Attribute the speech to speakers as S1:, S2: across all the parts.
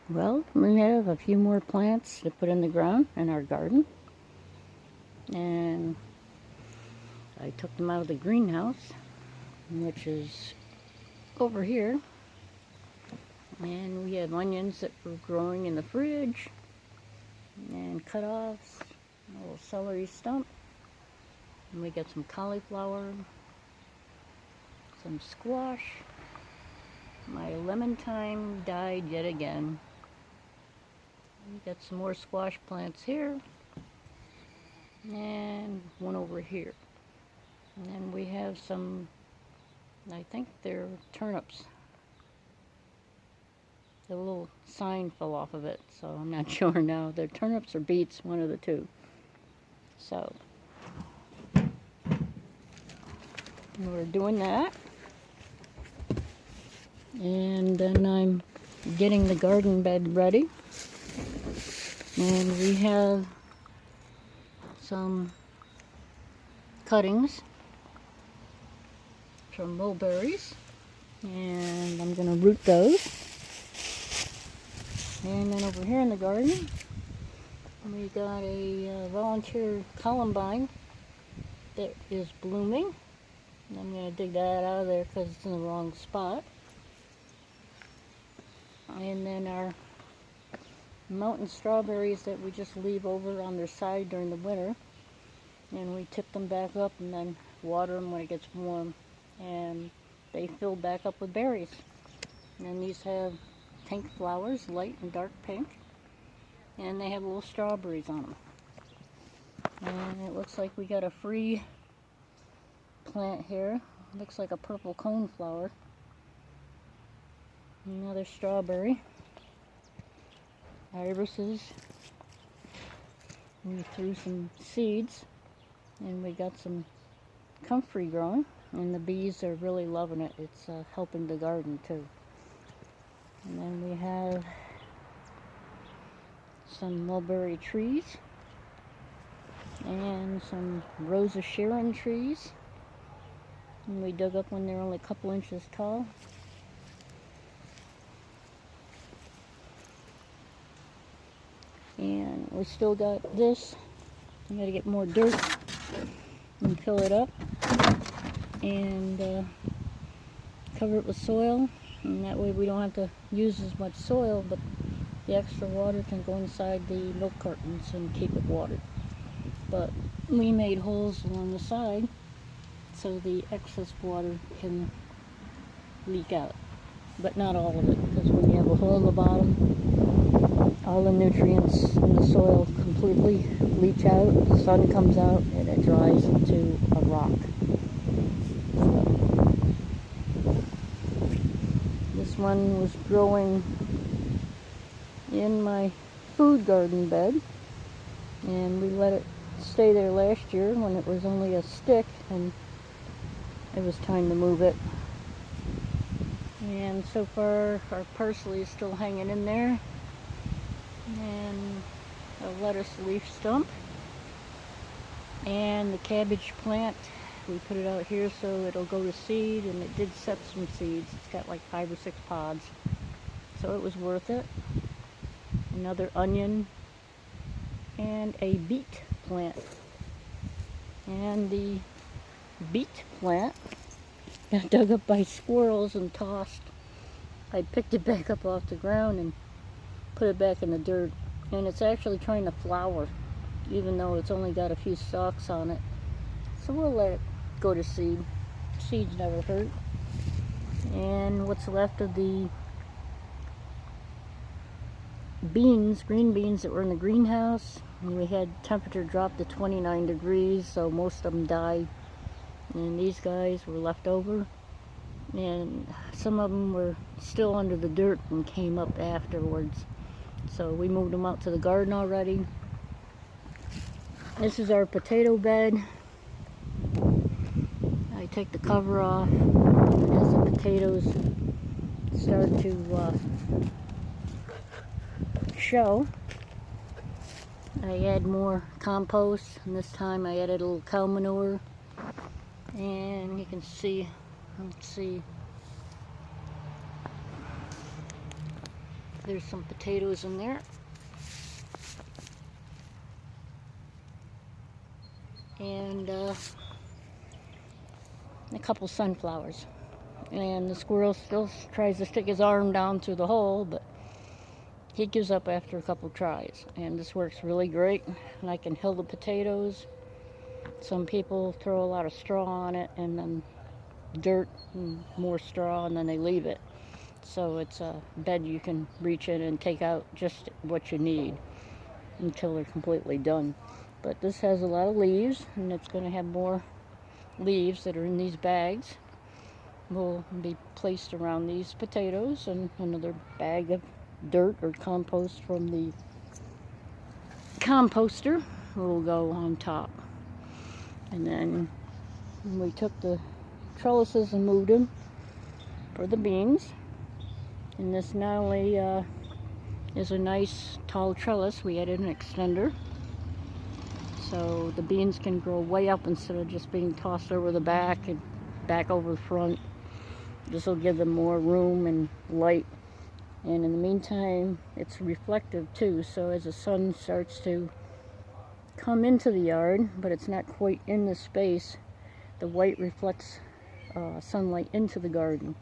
S1: Well, we have a few more plants to put in the ground in our garden. And I took them out of the greenhouse, which is over here. And we have onions that were growing in the fridge, and cut-offs, a little celery stump. And we got some cauliflower, some squash. My lemon thyme died yet again. We got some more squash plants here, and one over here. And then we have some, I think they're turnips. The little sign fell off of it, so I'm not sure now. They're turnips or beets, one of the two. So, we're doing that. And then I'm getting the garden bed ready. And we have some cuttings from mulberries. And I'm going to root those. And then over here in the garden, we got a volunteer columbine that is blooming. And I'm going to dig that out of there because it's in the wrong spot. And then our mountain strawberries that we just leave over on their side during the winter. And we tip them back up and then water them when it gets warm. And they fill back up with berries. And these have pink flowers, light and dark pink, and they have little strawberries on them. And it looks like we got a free plant here. Looks like a purple coneflower. Another strawberry. Irises. We threw some seeds, and we got some comfrey growing, and the bees are really loving it. It's helping the garden too. And then we have some mulberry trees and some Rose of Sharon trees. And we dug up when they're only a couple inches tall. And we still got this. We got to get more dirt and fill it up and cover it with soil. And that way we don't have to use as much soil, but the extra water can go inside the milk cartons and keep it watered. But we made holes along the side so the excess water can leak out. But not all of it, because when you have a hole in the bottom, all the nutrients in the soil completely leach out, the sun comes out, and it dries into a rock. This one was growing in my food garden bed, and we let it stay there last year when it was only a stick, and it was time to move it. And so far our parsley is still hanging in there, and a lettuce leaf stump, and the cabbage plant. We put it out here so it'll go to seed, and it did set some seeds. It's got like 5 or 6 pods, so it was worth it. Another onion and a beet plant. And the beet plant got dug up by squirrels and tossed. I picked it back up off the ground and put it back in the dirt, and it's actually trying to flower even though it's only got a few stalks on it. So we'll let it go to seed. Seeds never hurt. And what's left of the beans, green beans that were in the greenhouse, and we had temperature drop to 29 degrees, so most of them died. And these guys were left over, and some of them were still under the dirt and came up afterwards. So we moved them out to the garden already. This is our potato bed. I take the cover off as the potatoes start to show. I add more compost, and this time I added a little cow manure, and you can see, let's see, There's some potatoes in there. And a couple sunflowers. And the squirrel still tries to stick his arm down through the hole, but he gives up after a couple tries. And this works really great. And I can hill the potatoes. Some people throw a lot of straw on it, and then dirt and more straw, and then they leave it. So it's a bed you can reach in and take out just what you need until they're completely done. But this has a lot of leaves, and it's going to have more leaves that are in these bags. Will be placed around these potatoes, and another bag of dirt or compost from the composter will go on top. And then we took the trellises and moved them for the beans. And this not only is a nice tall trellis, we added an extender. So the beans can grow way up instead of just being tossed over the back and back over front. This will give them more room and light. And in the meantime, it's reflective too. So as the sun starts to come into the yard, but it's not quite in the space, the white reflects sunlight into the garden.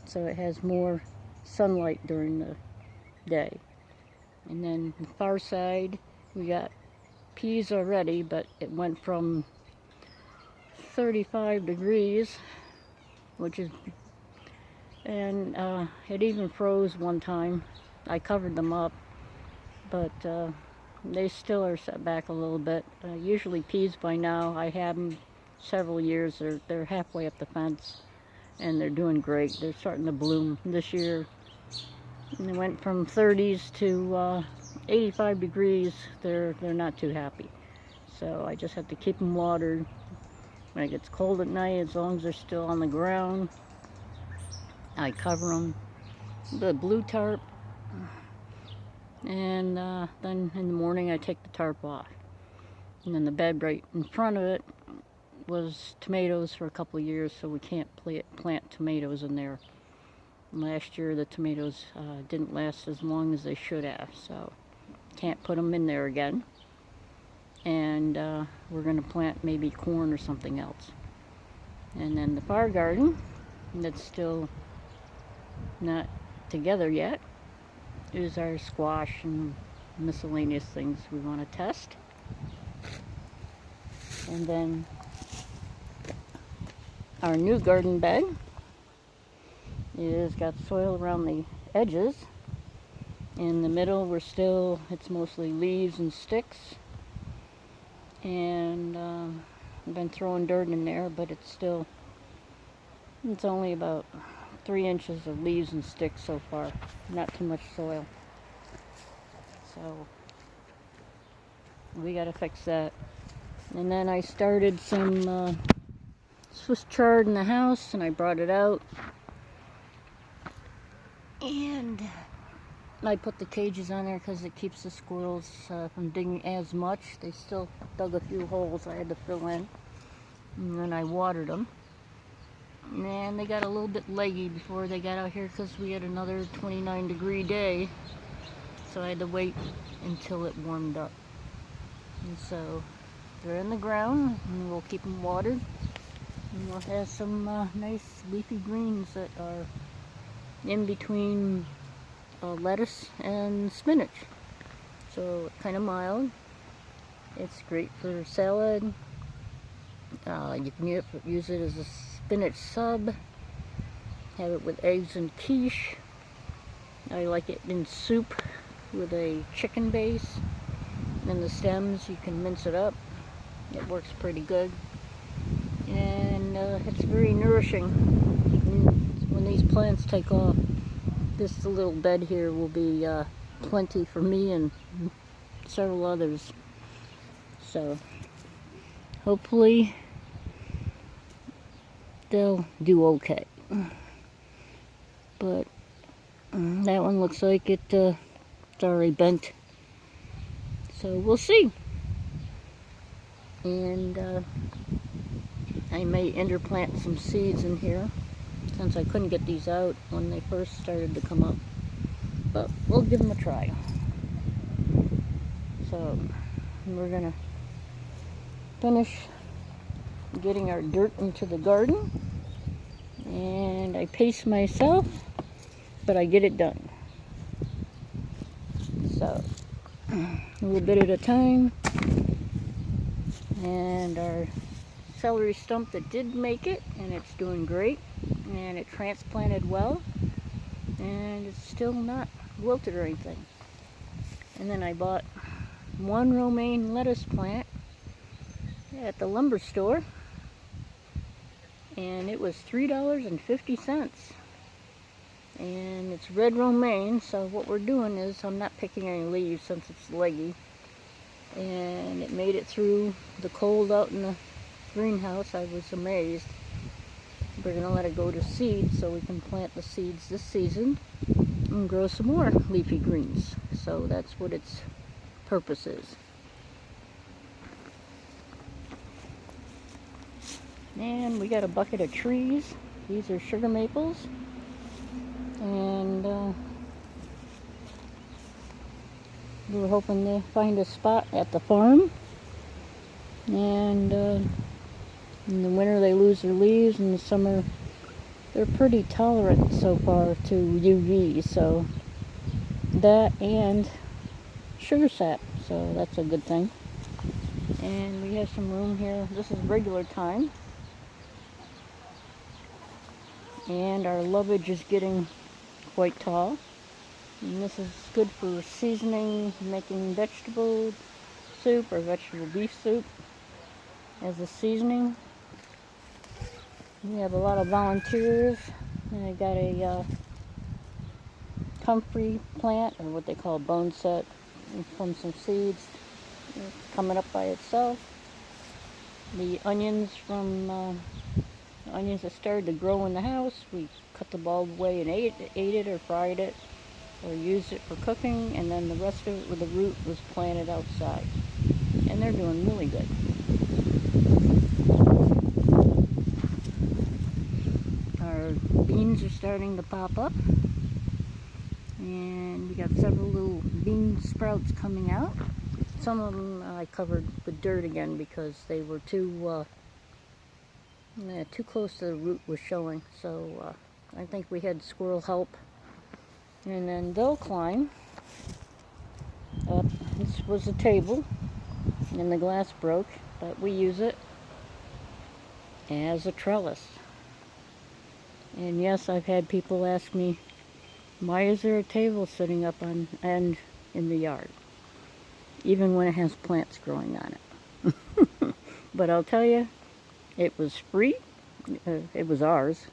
S1: So it has more sunlight during the day. And then the far side, we got peas already, but it went from 35 degrees, which is, and it even froze one time. I covered them up, but they still are set back a little bit. Usually peas by now, I have them several years, they're halfway up the fence, and they're doing great. They're starting to bloom this year. And they went from 30s to 85 degrees. They're not too happy. So I just have to keep them watered. When it gets cold at night, as long as they're still on the ground, I cover them. The blue tarp. And then in the morning I take the tarp off. And then the bed right in front of it was tomatoes for a couple of years, so we can't plant tomatoes in there. Last year the tomatoes didn't last as long as they should have, so can't put them in there again. And we're going to plant maybe corn or something else. And then the far garden, that's still not together yet, is our squash and miscellaneous things we want to test. And then our new garden bed is got soil around the edges. In the middle, it's mostly leaves and sticks. And I've been throwing dirt in there, but it's only about 3 inches of leaves and sticks so far. Not too much soil. So we got to fix that. And then I started some Swiss Chard in the house, and I brought it out. And I put the cages on there because it keeps the squirrels from digging as much. They still dug a few holes I had to fill in. And then I watered them. And they got a little bit leggy before they got out here because we had another 29-degree day. So I had to wait until it warmed up. And so they're in the ground, and we'll keep them watered. And we'll have some nice leafy greens that are in between lettuce and spinach. So kind of mild. It's great for salad. You can use it as a spinach sub. Have it with eggs and quiche. I like it in soup with a chicken base. And the stems, you can mince it up. It works pretty good. And it's very nourishing. When these plants take off, this little bed here will be plenty for me and several others. So hopefully they'll do okay. But that one looks like it's already bent. So we'll see. And I may interplant some seeds in here, since I couldn't get these out when they first started to come up. but we'll give them a try. So we're gonna finish getting our dirt into the garden, and I pace myself, but I get it done. So a little bit at a time. And our celery stump that did make it, and it's doing great, and it transplanted well, and it's still not wilted or anything. And then I bought one romaine lettuce plant at the lumber store, and it was $3.50. And it's red romaine, so what we're doing is I'm not picking any leaves since it's leggy. And it made it through the cold out in the greenhouse. I was amazed. We're going to let it go to seed so we can plant the seeds this season and grow some more leafy greens. So that's what its purpose is. And we got a bucket of trees. These are sugar maples. And we were hoping to find a spot at the farm. And in the winter they lose their leaves. In the summer they're pretty tolerant so far to UV. So that and sugar sap. So that's a good thing. And we have some room here. This is regular time. And our lovage is getting quite tall. And this is good for seasoning, making vegetable soup or vegetable beef soup as a seasoning. We have a lot of volunteers. And I got a comfrey plant, or what they call bone set, from some seeds. It's coming up by itself. The onions onions that started to grow in the house, we cut the bulb away and ate it or fried it or used it for cooking, and then the rest of it with the root was planted outside, and they're doing really good. Our beans are starting to pop up, and we got several little bean sprouts coming out. Some of them I covered with dirt again because they were too close to the root was showing. So I think we had squirrel help. And then they'll climb up. This was a table, and the glass broke, but we use it as a trellis. And yes, I've had people ask me, why is there a table sitting up on end in the yard, even when it has plants growing on it? But I'll tell you, it was free. It was ours.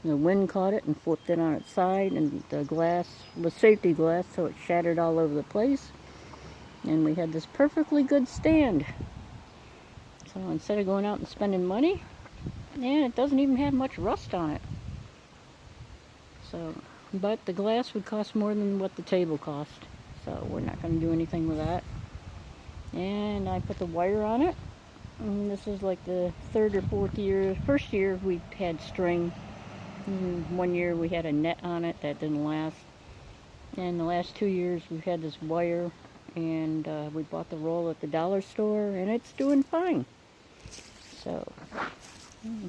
S1: The wind caught it and flipped it on its side, and the glass was safety glass, so it shattered all over the place. And we had this perfectly good stand. So instead of going out and spending money, and it doesn't even have much rust on it. So, but the glass would cost more than what the table cost, so we're not going to do anything with that. And I put the wire on it. And this is like the third or fourth year. First year we had string. And 1 year we had a net on it that didn't last. And the last 2 years we've had this wire, and we bought the roll at the dollar store, and it's doing fine. So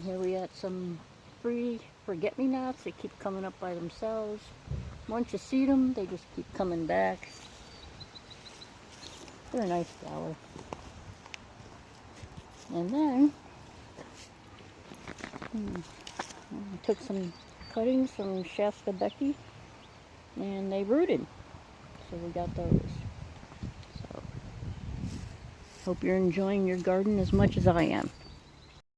S1: here we got some free forget-me-nots. They keep coming up by themselves. Once you seed them, they just keep coming back. They're a nice flower. And then I took some cuttings from Shasta Becky, and they rooted. So we got those. So hope you're enjoying your garden as much as I am.